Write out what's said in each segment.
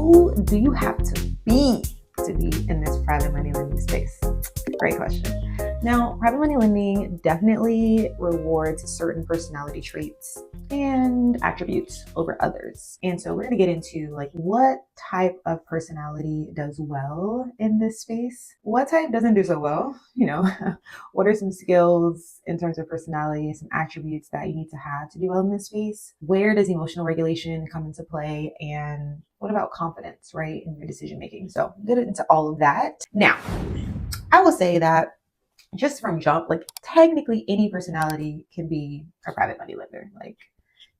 who do you have to be in this private money lending space? Great question. Now, private money lending definitely rewards certain personality traits and attributes over others. And so we're going to get into like what type of personality does well in this space, what type doesn't do so well, what are some skills in terms of personality, some attributes that you need to have to do well in this space, where does emotional regulation come into play, and what about confidence, right, in your decision making. So get into all of that. Now, I will say that just from jump, like technically any personality can be a private money lender. Like,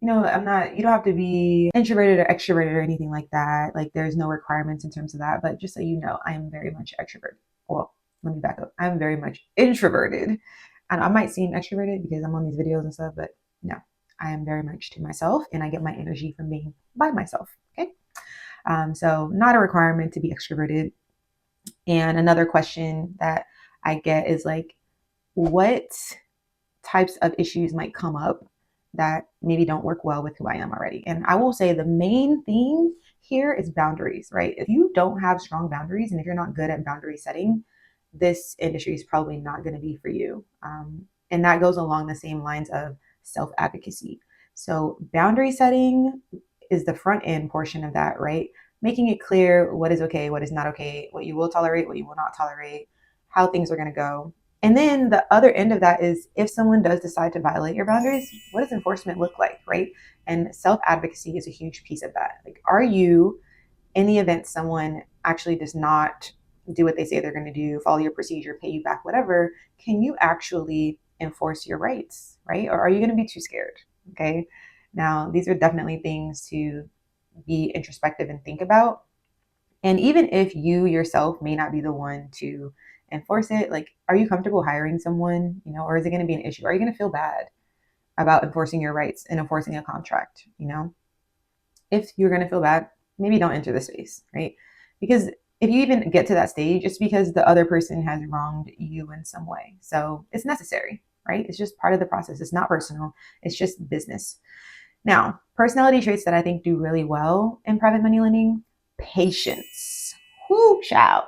you don't have to be introverted or extroverted or anything like that. Like there's no requirements in terms of that. But just so you know, I am very much extroverted. Well, let me back up. I'm very much introverted. And I might seem extroverted because I'm on these videos and stuff, but no, I am very much to myself and I get my energy from being by myself. Okay. So not a requirement to be extroverted. And another question that I get is like, what types of issues might come up that maybe don't work well with who I am already? And I will say the main thing here is boundaries, right? If you don't have strong boundaries and if you're not good at boundary setting, this industry is probably not going to be for you. And that goes along the same lines of self-advocacy. So boundary setting is the front end portion of that, right? Making it clear what is okay, what is not okay, what you will tolerate, what you will not tolerate, how things are going to go. And then the other end of that is if someone does decide to violate your boundaries, what does enforcement look like, right? And self-advocacy is a huge piece of that. Like, are you, in the event someone actually does not do what they say they're going to do, follow your procedure, pay you back, whatever, can you actually enforce your rights, right? Or are you going to be too scared? Okay. Now, these are definitely things to be introspective and think about. And even if you yourself may not be the one to enforce it, like, are you comfortable hiring someone, or is it going to be an issue? Are you going to feel bad about enforcing your rights and enforcing a contract? If you're going to feel bad, maybe don't enter the space, right? Because if you even get to that stage, it's because the other person has wronged you in some way. So it's necessary, right? It's just part of the process. It's not personal. It's just business. Now, personality traits that I think do really well in private money lending: patience. Whoo, child.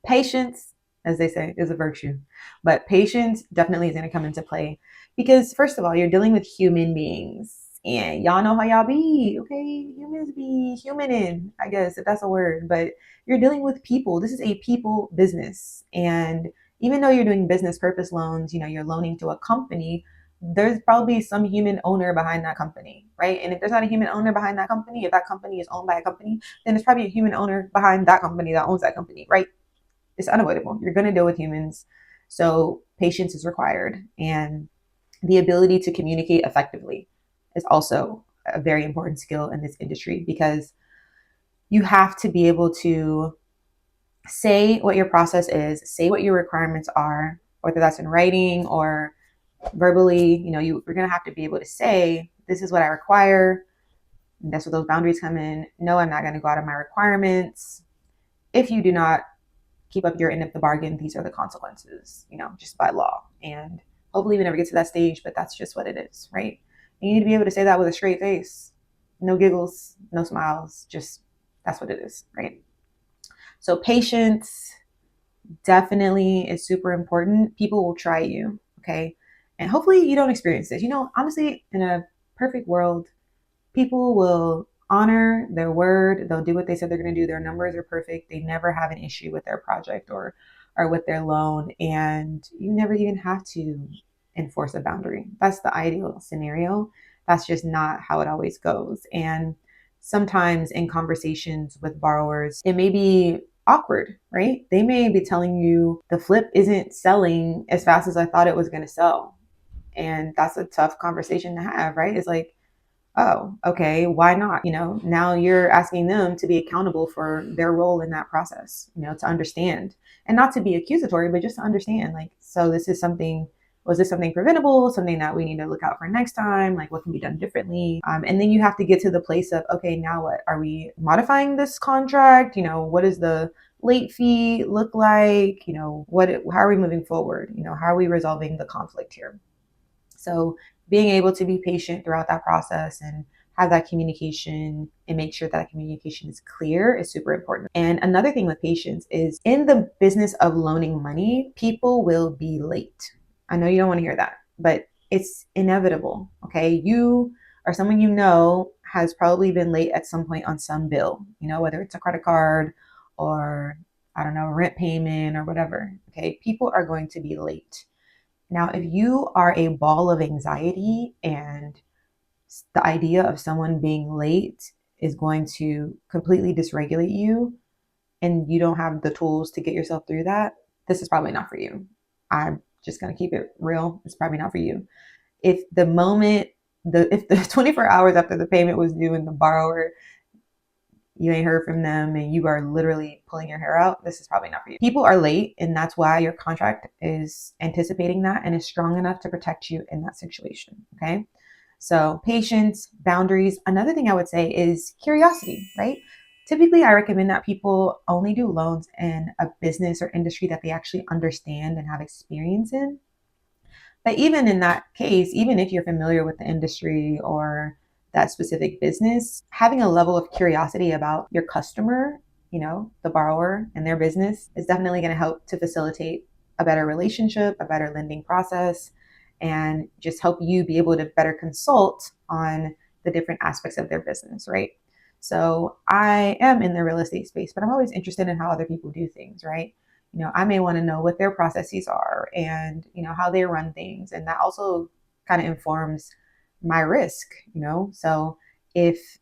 Patience, as they say, is a virtue. But patience definitely is going to come into play because, first of all, you're dealing with human beings. And y'all know how y'all be, okay? Humans be humaning, I guess, if that's a word. But you're dealing with people. This is a people business. And even though you're doing business purpose loans, you're loaning to a company, there's probably some human owner behind that company, right? And if there's not a human owner behind that company, if that company is owned by a company, then there's probably a human owner behind that company that owns that company, right? It's unavoidable. You're going to deal with humans. So patience is required. And the ability to communicate effectively is also a very important skill in this industry because you have to be able to say what your process is, say what your requirements are, whether that's in writing or verbally. You're going to have to be able to say, this is what I require. And that's where those boundaries come in. No, I'm not going to go out of my requirements. If you do not keep up your end of the bargain, these are the consequences, just by law. And hopefully we never get to that stage, but that's just what it is, right? You need to be able to say that with a straight face. No giggles, no smiles, just that's what it is, right? So patience definitely is super important. People will try you, okay? And hopefully you don't experience this. Honestly, in a perfect world, people will honor their word. They'll do what they said they're going to do. Their numbers are perfect. They never have an issue with their project or with their loan. And you never even have to enforce a boundary. That's the ideal scenario. That's just not how it always goes. And sometimes in conversations with borrowers, it may be awkward, right? They may be telling you the flip isn't selling as fast as I thought it was going to sell. And that's a tough conversation to have, right? It's like, oh, okay, why not? Now you're asking them to be accountable for their role in that process, to understand and not to be accusatory, but just to understand, like, so was this something preventable, something that we need to look out for next time? Like, what can be done differently? And then you have to get to the place of, okay, now what? Are we modifying this contract? What does the late fee look like? How are we moving forward? How are we resolving the conflict here? So being able to be patient throughout that process and have that communication and make sure that communication is clear is super important. And another thing with patience is in the business of loaning money, people will be late. I know you don't want to hear that, but it's inevitable. Okay. You or someone you know has probably been late at some point on some bill, whether it's a credit card or I don't know, rent payment or whatever. Okay. People are going to be late. Now, if you are a ball of anxiety and the idea of someone being late is going to completely dysregulate you and you don't have the tools to get yourself through that, this is probably not for you. I'm just going to keep it real. It's probably not for you. If if the 24 hours after the payment was due and the borrower, you ain't heard from them and you are literally pulling your hair out, this is probably not for you. People are late, and that's why your contract is anticipating that and is strong enough to protect you in that situation. Okay. So patience, boundaries. Another thing I would say is curiosity, right? Typically, I recommend that people only do loans in a business or industry that they actually understand and have experience in. But even in that case, even if you're familiar with the industry or that specific business, having a level of curiosity about your customer, the borrower and their business is definitely going to help to facilitate a better relationship, a better lending process, and just help you be able to better consult on the different aspects of their business, right? So I am in the real estate space, but I'm always interested in how other people do things, right? I may want to know what their processes are and, how they run things. And that also kind of informs my risk, So if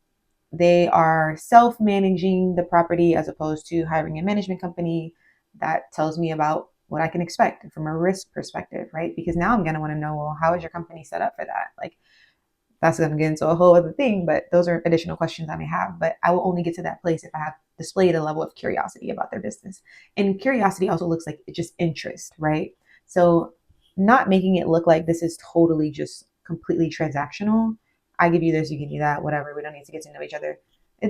they are self-managing the property as opposed to hiring a management company, that tells me about what I can expect from a risk perspective, right? Because now I'm going to want to know, well, how is your company set up for that? Like, that's going to get into a whole other thing, but those are additional questions I may have. But I will only get to that place if I have displayed a level of curiosity about their business. And curiosity also looks like just interest, right? So not making it look like this is totally just completely transactional. I give you this, you give me that, whatever. We don't need to get to know each other. That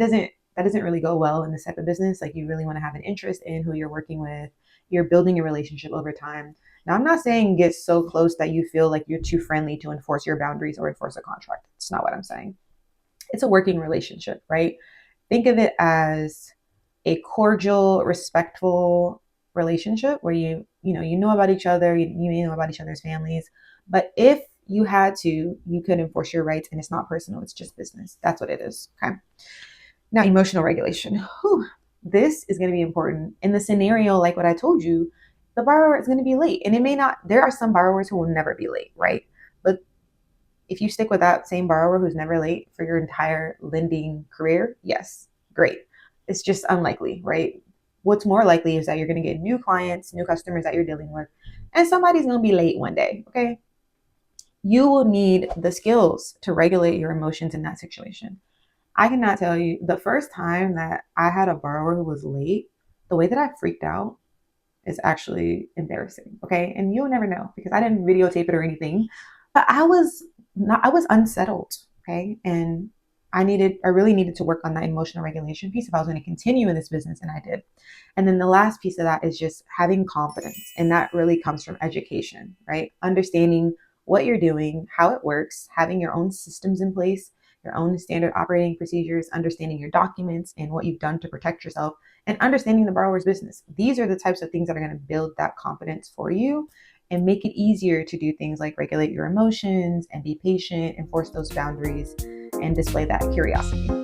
doesn't really go well in this type of business. Like, you really want to have an interest in who you're working with. You're building a relationship over time. Now, I'm not saying get so close that you feel like you're too friendly to enforce your boundaries or enforce a contract. It's not what I'm saying. It's a working relationship, right? Think of it as a cordial, respectful relationship where you know about each other, you know about each other's families. But if you had to, you could enforce your rights, and it's not personal, it's just business. That's what it is. Okay. Now, emotional regulation. Whew, this is going to be important. In the scenario, like what I told you, the borrower is going to be late. And it may not, there are some borrowers who will never be late, right? But if you stick with that same borrower who's never late for your entire lending career, yes, great. It's just unlikely, right? What's more likely is that you're going to get new clients, new customers that you're dealing with, and somebody's going to be late one day, okay? You will need the skills to regulate your emotions in that situation. I cannot tell you the first time that I had a borrower who was late, the way that I freaked out is actually embarrassing. Okay. And you'll never know because I didn't videotape it or anything, but I was unsettled. Okay. And I really needed to work on that emotional regulation piece if I was going to continue in this business. And I did. And then the last piece of that is just having confidence. And that really comes from education, right? Understanding what you're doing, how it works, having your own systems in place, your own standard operating procedures, understanding your documents and what you've done to protect yourself, and understanding the borrower's business. These are the types of things that are going to build that confidence for you and make it easier to do things like regulate your emotions and be patient, enforce those boundaries, and display that curiosity.